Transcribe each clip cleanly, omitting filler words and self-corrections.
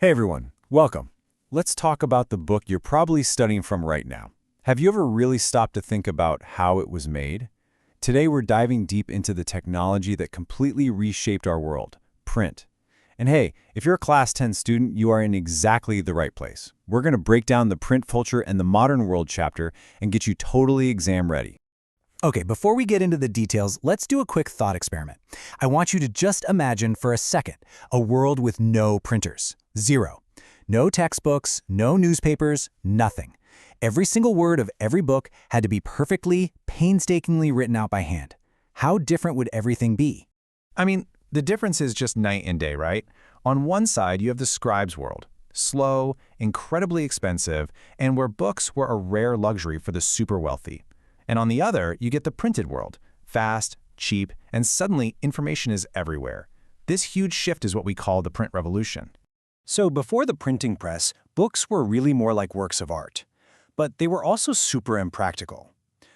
Hey everyone, welcome. Let's talk about the book you're probably studying from right now. Have you ever really stopped to think about how it was made? Today we're diving deep into the technology that completely reshaped our world, print. And hey, if you're a Class 10 student, you are in exactly the right place. We're going to break down the print culture and the modern world chapter and get you totally exam ready. Okay, before we get into the details, let's do a quick thought experiment. I want you to just imagine for a second a world with no printers. Zero. No textbooks, no newspapers, nothing. Every single word of every book had to be perfectly, painstakingly written out by hand. How different would everything be? I mean, the difference is just night and day, right? On one side, you have the scribe's world. Slow, incredibly expensive, and where books were a rare luxury for the super wealthy. And on the other, you get the printed world. Fast, cheap, and suddenly information is everywhere. This huge shift is what we call the print revolution. So before the printing press, books were really more like works of art. But they were also super impractical.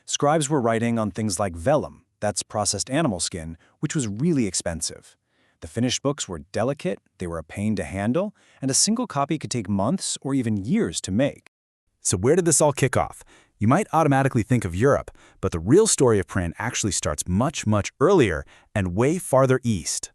Scribes were writing on things like vellum, that's processed animal skin, which was really expensive. The finished books were delicate, they were a pain to handle, and a single copy could take months or even years to make. So where did this all kick off? You might automatically think of Europe, but the real story of print actually starts much, much earlier and way farther east.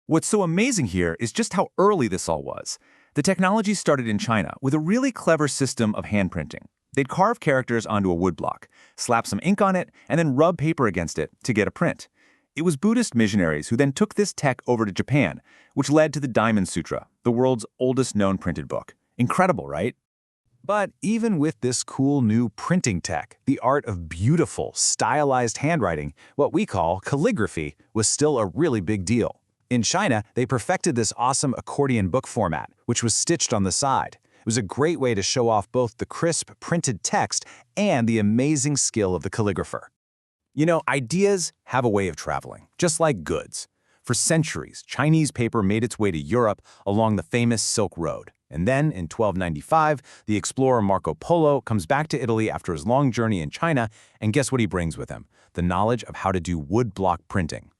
What's so amazing here is just how early this all was. The technology started in China with a really clever system of hand printing. They'd carve characters onto a woodblock, slap some ink on it, and then rub paper against it to get a print. It was Buddhist missionaries who then took this tech over to Japan, which led to the Diamond Sutra, the world's oldest known printed book. Incredible, right? But even with this cool new printing tech, the art of beautiful, stylized handwriting, what we call calligraphy, was still a really big deal. In China, they perfected this awesome accordion book format, which was stitched on the side. It was a great way to show off both the crisp, printed text and the amazing skill of the calligrapher. You know, ideas have a way of traveling, just like goods. For centuries, Chinese paper made its way to Europe along the famous Silk Road. And then, in 1295, the explorer Marco Polo comes back to Italy after his long journey in China, and guess what he brings with him? The knowledge of how to do woodblock printing.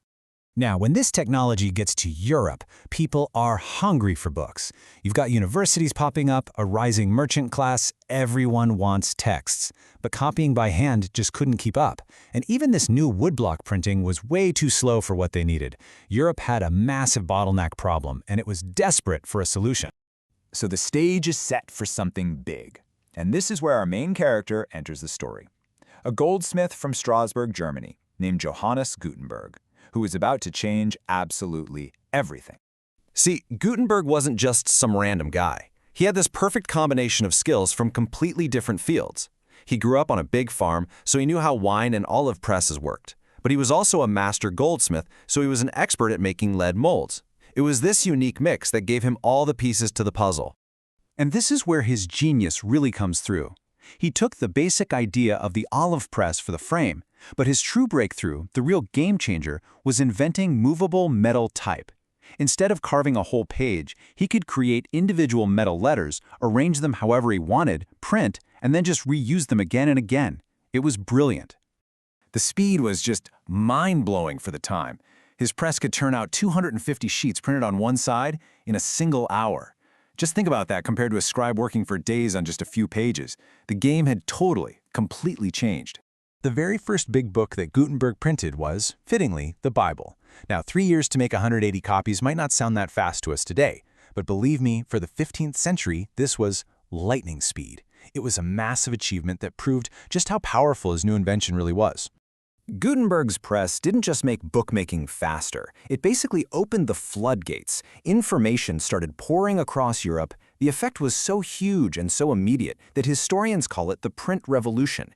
Now, when this technology gets to Europe, people are hungry for books. You've got universities popping up, a rising merchant class, everyone wants texts. But copying by hand just couldn't keep up. And even this new woodblock printing was way too slow for what they needed. Europe had a massive bottleneck problem, and it was desperate for a solution. So the stage is set for something big. And this is where our main character enters the story. A goldsmith from Strasbourg, Germany, named Johann Gutenberg, who is about to change absolutely everything. See, Gutenberg wasn't just some random guy. He had this perfect combination of skills from completely different fields. He grew up on a big farm, so he knew how wine and olive presses worked. But he was also a master goldsmith, so he was an expert at making lead molds. It was this unique mix that gave him all the pieces to the puzzle. And this is where his genius really comes through. He took the basic idea of the olive press for the frame, but his true breakthrough, the real game changer, was inventing movable metal type. Instead of carving a whole page, he could create individual metal letters, arrange them however he wanted, print, and then just reuse them again and again. It was brilliant. The speed was just mind-blowing for the time. His press could turn out 250 sheets printed on one side in a single hour. Just think about that compared to a scribe working for days on just a few pages. The game had totally, completely changed. The very first big book that Gutenberg printed was, fittingly, the Bible. Now, 3 years to make 180 copies might not sound that fast to us today, but believe me, for the 15th century, this was lightning speed. It was a massive achievement that proved just how powerful his new invention really was. Gutenberg's press didn't just make bookmaking faster. It basically opened the floodgates. Information started pouring across Europe. The effect was so huge and so immediate that historians call it the print revolution.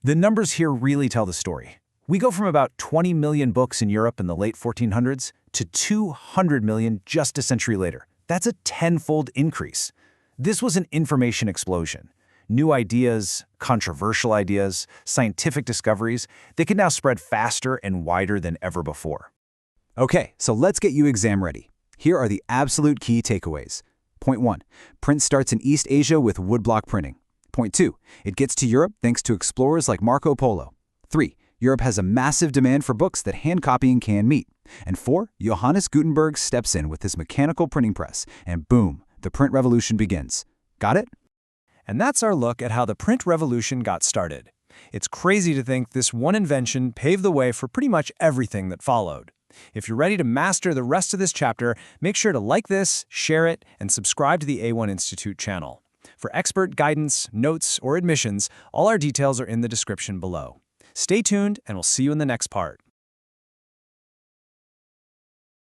The numbers here really tell the story. We go from about 20 million books in Europe in the late 1400s to 200 million just a century later. That's a tenfold increase. This was an information explosion. New ideas, controversial ideas, scientific discoveries, they can now spread faster and wider than ever before. Okay, so let's get you exam ready. Here are the absolute key takeaways. Point 1. Print starts in East Asia with woodblock printing. Point 2. It gets to Europe thanks to explorers like Marco Polo. 3. Europe has a massive demand for books that hand copying can meet. And 4. Johannes Gutenberg steps in with his mechanical printing press, and boom, the print revolution begins. Got it? And that's our look at how the print revolution got started. It's crazy to think this one invention paved the way for pretty much everything that followed. If you're ready to master the rest of this chapter, make sure to like this, share it, and subscribe to the A1 Institute channel. For expert guidance, notes, or admissions, all our details are in the description below. Stay tuned, and we'll see you in the next part.